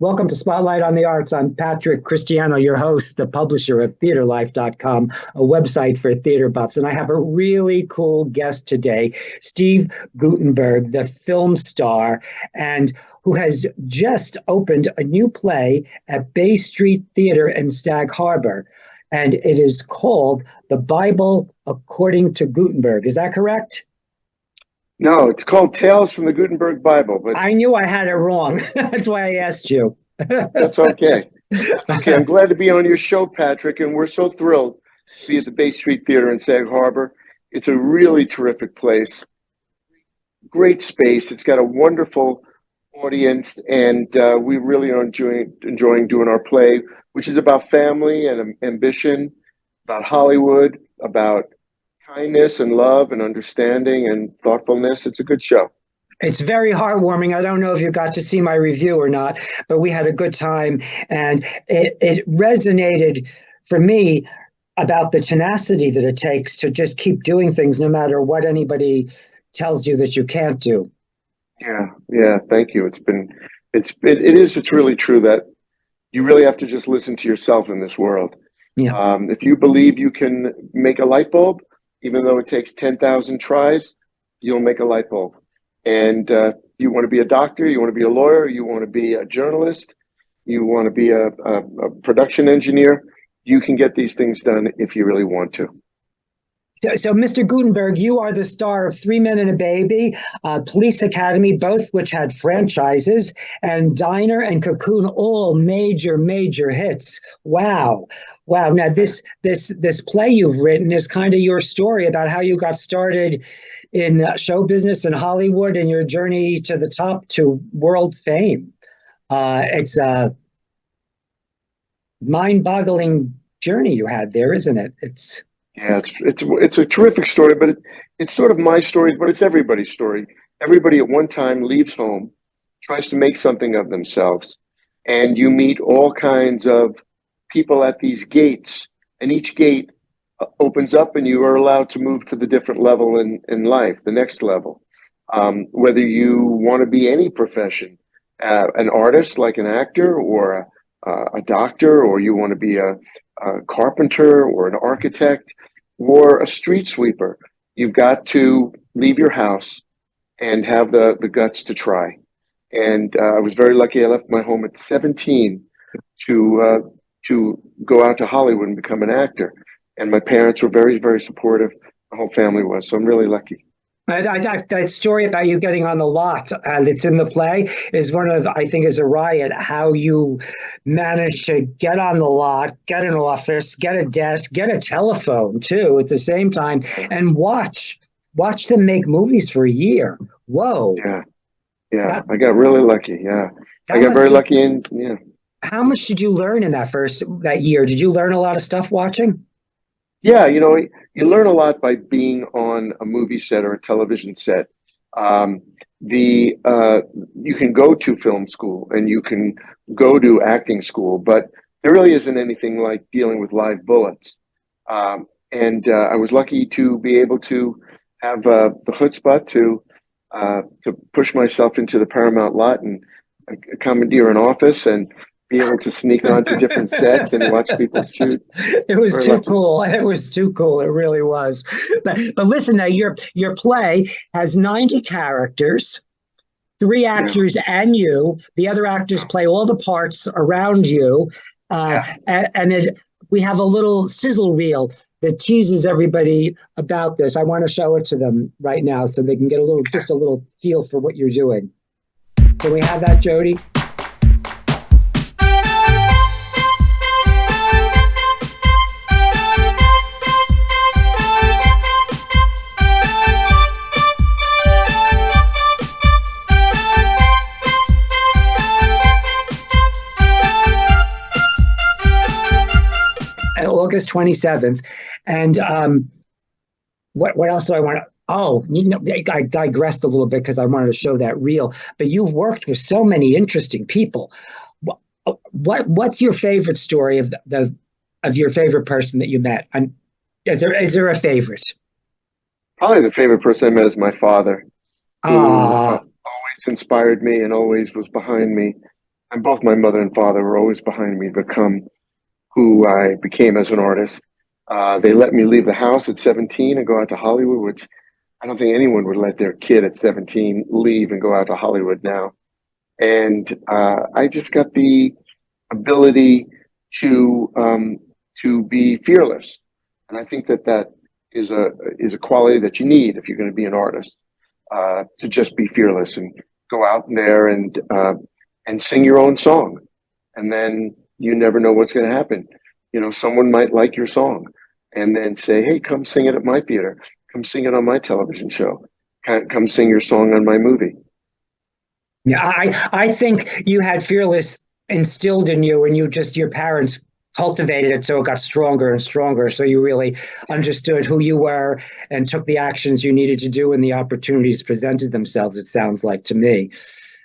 Welcome to Spotlight on the Arts. I'm Patrick Cristiano, your host, the publisher of TheaterLife.com, a website for theater buffs. And I have a really cool guest today, Steve Guttenberg, the film star, and who has just opened a new play at Bay Street Theater in Sag Harbor. And it is called The Bible According to Guttenberg. Is that correct? No, it's called Tales from the Gutenberg Bible, but I knew I had it wrong. That's why I asked you. that's okay. That's okay. I'm glad to be on your show, Patrick, and we're so thrilled to be at the Bay Street Theater in Sag Harbor. It's a really terrific place, great space. It's got a wonderful audience, and we really are enjoying doing our play, which is about family and ambition, about Hollywood, about kindness and love and understanding and thoughtfulness. It's a good show. It's very heartwarming. I don't know if you got to see my review or not, but we had a good time. And it resonated for me about the tenacity that it takes to just keep doing things no matter what anybody tells you that you can't do. Yeah. Thank you. It's really true that you really have to just listen to yourself in this world. Yeah. If you believe you can make a light bulb, even though it takes 10,000 tries, you'll make a light bulb. And you want to be a doctor, you want to be a lawyer, you want to be a journalist, you want to be a production engineer, you can get these things done if you really want to. So, Mr. Guttenberg, you are the star of Three Men and a Baby, Police Academy, both which had franchises, and Diner and Cocoon, all major hits. Wow. Now this play you've written is kind of your story about how you got started in show business in Hollywood and your journey to the top to world fame. It's a mind-boggling journey you had there, isn't it? It's a terrific story, but it's sort of my story, but it's everybody's story. Everybody at one time leaves home, tries to make something of themselves, and you meet all kinds of people at these gates, and each gate opens up and you are allowed to move to the different level in life, the next level. Whether you want to be any profession, an artist like an actor or a doctor, or you want to be a carpenter or an architect or a street sweeper, you've got to leave your house and have the guts to try. And I was very lucky. I left my home at 17 to go out to Hollywood and become an actor. And my parents were very supportive. The whole family was. So I'm really lucky. That story about you getting on the lot that's in the play is one of, I think, is a riot. How you managed to get on the lot, get an office, get a desk, get a telephone too at the same time, and watch them make movies for a year. Whoa. Yeah. I got really lucky. Yeah. I got very lucky. And yeah. How much did you learn in that year? Did you learn a lot of stuff watching? Yeah, you learn a lot by being on a movie set or a television set. You can go to film school and you can go to acting school, but there really isn't anything like dealing with live bullets. And I was lucky to be able to have the chutzpah to push myself into the Paramount lot and commandeer an office and be able to sneak onto different sets and watch people shoot. It was too cool. It was too cool. It really was. But listen, now your play has 90 characters, 3 actors and you. The other actors play all the parts around you. And we have a little sizzle reel that teases everybody about this. I want to show it to them right now so they can get just a little feel for what you're doing. Can we have that, Jody? August 27th. And what else do I want to? Oh, I digressed a little bit because I wanted to show that reel. But you've worked with so many interesting people. What's your favorite story of your favorite person that you met? Is there a favorite? Probably the favorite person I met is my father, who Ah, always inspired me and always was behind me. And both my mother and father were always behind me to become who I became as an artist. They let me leave the house at 17 and go out to Hollywood, which I don't think anyone would let their kid at 17 leave and go out to Hollywood now. And I just got the ability to be fearless, and I think that that is a quality that you need if you're going to be an artist. To just be fearless and go out there and sing your own song, and then you never know what's going to happen. You know, someone might like your song, and then say, "Hey, come sing it at my theater. Come sing it on my television show. Come sing your song on my movie." Yeah, I think you had fearless instilled in you, and you just your parents cultivated it so it got stronger and stronger. So you really understood who you were and took the actions you needed to do when the opportunities presented themselves. It sounds like to me.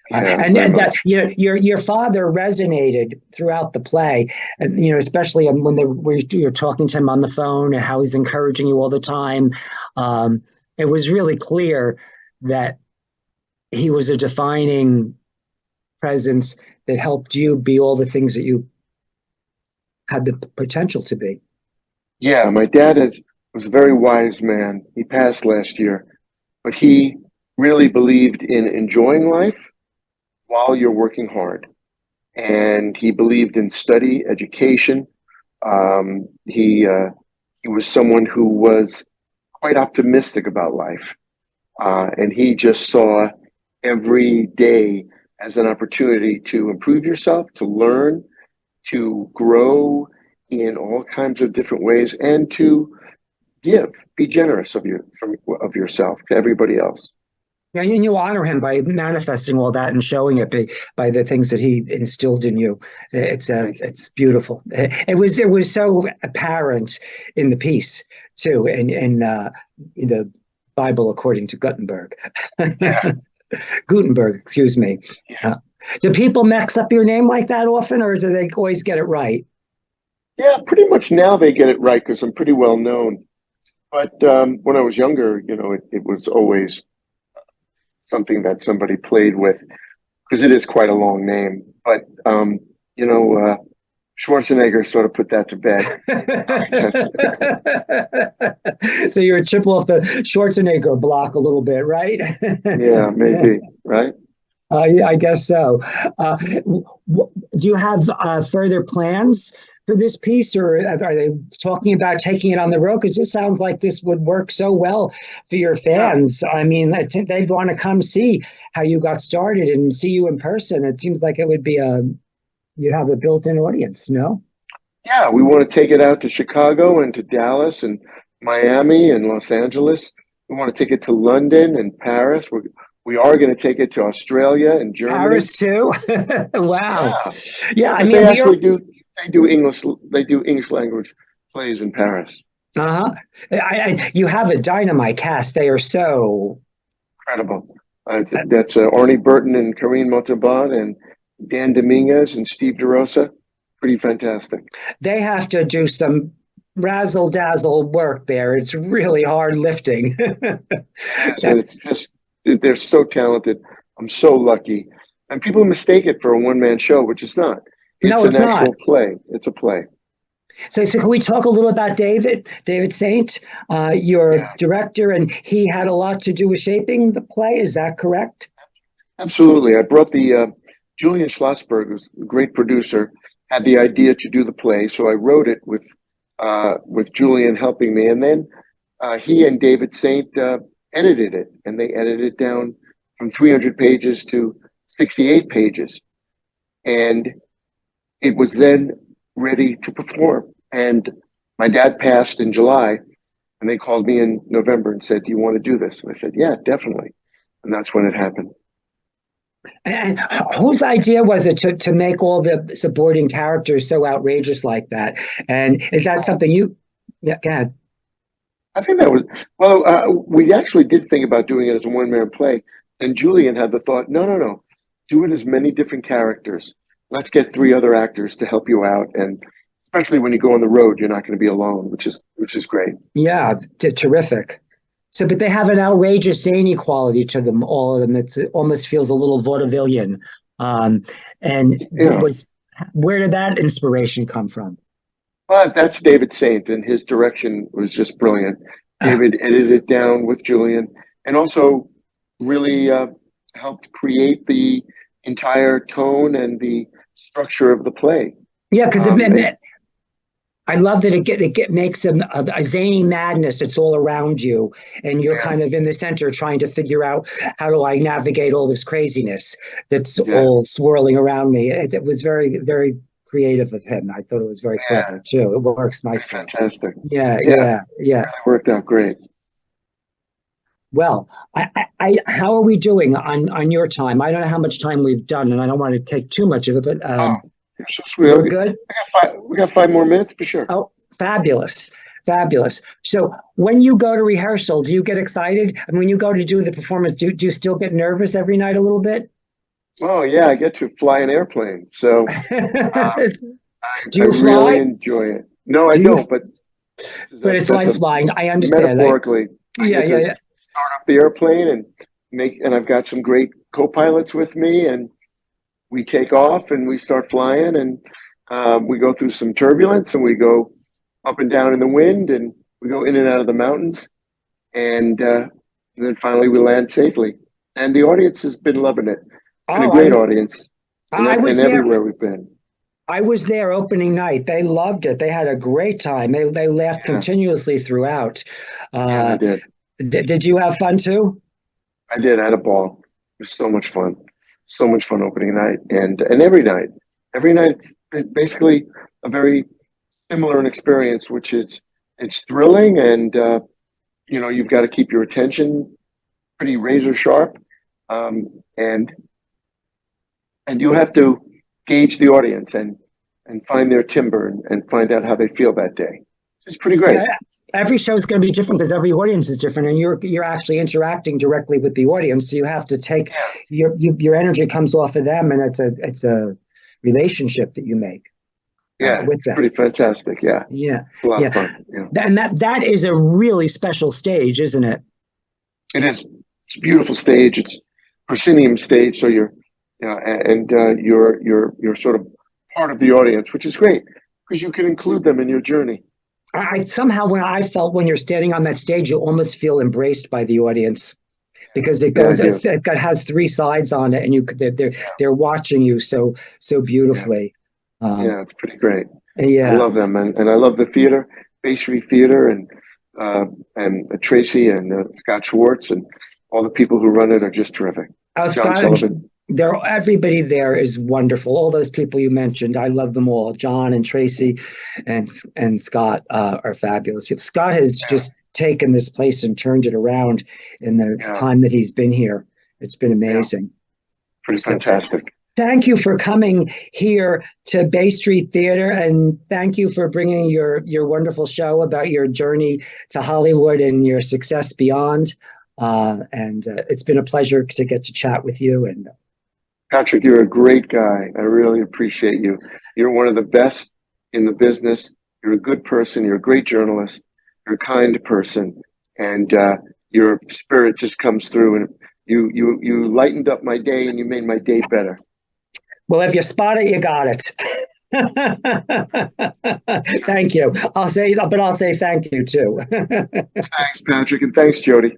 Yeah, very And that much. your father resonated throughout the play, and especially when you're talking to him on the phone and how he's encouraging you all the time. Um, it was really clear that he was a defining presence that helped you be all the things that you had the potential to be. Yeah, was a very wise man. He passed last year, but he really believed in enjoying life while you're working hard. And he believed in study, education. He was someone who was quite optimistic about life, and he just saw every day as an opportunity to improve yourself, to learn, to grow in all kinds of different ways, and to give, be generous of yourself to everybody else. Yeah, and you honor him by manifesting all that and showing it by the things that he instilled in you. Thank you. It's beautiful. It was so apparent in the piece too, in the Bible according to Guttenberg. Yeah, Gutenberg, excuse me. yeah, Uh, do people mix up your name like that often, or do they always get it right? yeah. Pretty much now they get it right because I'm pretty well known. But when I was younger, it was always something that somebody played with because it is quite a long name. But you know, uh, Schwarzenegger sort of put that to bed, I guess. So you're a chip off the Schwarzenegger block a little bit, right? Yeah, maybe, right? I guess so. Do you have further plans for this piece, or are they talking about taking it on the road? Because this sounds like this would work so well for your Yeah, fans. I mean, they'd want to come see how you got started and see you in person. It seems like it would be you'd have a built-in audience, no? yeah. We want to take it out to Chicago and to Dallas and Miami and Los Angeles. We want to take it to London and Paris. We are going to take it to Australia and Germany. Paris too. Wow. Yeah, Yeah, yeah, I because mean, they we are. actually do. They do English. They do English language plays in Paris. Uh-huh. You have a dynamite cast. They are so. Incredible. That's Arnie Burton and Karine Montalban and Dan Dominguez and Steve DeRosa. Pretty fantastic. They have to do some razzle dazzle work there. It's really hard lifting. It is, and it's just they're so talented. I'm so lucky. And people mistake it for a one man show, which it's not. It's No, an it's not. actual play. It's a play. So can we talk a little about David Saint, your Yeah, director, and he had a lot to do with shaping the play. Is that correct? absolutely. I brought the Julian Schlossberg, who's a great producer, had the idea to do the play, so I wrote it with Julian helping me, and then he and David Saint edited it, and they edited it down from 300 pages to 68 pages, and it was then ready to perform. And my dad passed in July, and they called me in November and said, "Do you want to do this?" And I said, "Yeah, definitely." And that's when it happened. And whose idea was it to make all the supporting characters so outrageous like that? And is that something you? Yeah, go ahead. I think that was, well, we actually did think about doing it as a one man play. And Julian had the thought, no, no, no, do it as many different characters. Let's get three other actors to help you out. And especially when you go on the road, you're not going to be alone, which is great. Yeah, terrific. So, but they have an outrageous zany quality to them, all of them. It almost feels a little vaudevillian. Um, and Yeah. was where did that inspiration come from? But that's David Saint, and his direction was just brilliant. David edited it down with Julian, and also really helped create the entire tone and the structure of the play. Yeah, because And I love that makes a zany madness. It's all around you, and you're yeah, kind of in the center trying to figure out how do I navigate all this craziness that's yeah, all swirling around me. It was very, very creative of him. I thought it was very yeah, clever too. It works nicely. fantastic. Yeah, Yeah, yeah, yeah. really worked out great. Well, how are we doing on your time? I don't know how much time we've done, and I don't want to take too much of it, but Oh, you're so sweet. we're good. We got 5 more minutes for sure. Oh, fabulous. Fabulous. So when you go to rehearsal, do you get excited? I mean, when you go to do the performance, do you still get nervous every night a little bit? Oh yeah, I get to fly an airplane, so Do I you really fly? enjoy it. No, I Do you? don't, but But it's that's like a flying. I understand. metaphorically. I Yeah, get yeah, to yeah. start up the airplane and I've got some great co-pilots with me, and we take off and we start flying, and we go through some turbulence, and we go up and down in the wind, and we go in and out of the mountains, and then finally we land safely. And the audience has been loving it. It's been a Oh, great audience, I and was there. everywhere we've been. I was there opening night. They loved it. They had a great time. They laughed Yeah, continuously throughout. yeah, they Uh, did. did you have fun too? I did. I had a ball. It was so much fun. So much fun opening night, and every night. Every night it's basically a very similar an experience, which is it's thrilling, and you've got to keep your attention pretty razor sharp, um, and you have to gauge the audience and find their timbre and find out how they feel that day. It's pretty great. Yeah, every show is going to be different because every audience is different, and you're actually interacting directly with the audience. So you have to take Yeah, your energy comes off of them, and it's a relationship that you make yeah, with it's them. pretty fantastic. Yeah, Yeah, it's a lot of yeah, fun. Yeah, and that is a really special stage, isn't it? it is. It's a beautiful stage. It's proscenium stage, so you're sort of part of the audience, which is great because you can include them in your journey. I somehow when I felt when you're standing on that stage, you almost feel embraced by the audience because it Yeah, I goes do. has three sides on it, and Yeah, they're watching you so yeah, beautifully. Um, yeah. It's pretty great. I yeah. love them, and I love the theater, Bay Street Theater, uh, and Tracy and Scott Schwartz, and all the people who run it are just terrific. John Scott, Sullivan. everybody there is wonderful. All those people you mentioned, I love them all. John and Tracy, and Scott are fabulous people. Scott has Yeah, just taken this place and turned it around in the yeah, time that he's been here. It's been yeah. amazing. Pretty So fantastic. thank you for coming here to Bay Street Theater, and thank you for bringing your wonderful show about your journey to Hollywood and your success beyond. And it's been a pleasure to get to chat with you. And Patrick, you're a great guy. I really appreciate you. You're one of the best in the business. You're a good person. You're a great journalist. You're a kind person, and your spirit just comes through. And you lightened up my day, and you made my day better. well, if you spot it, you got it. Thank you. I'll say thank you too. Thanks, Patrick, and thanks, Jody.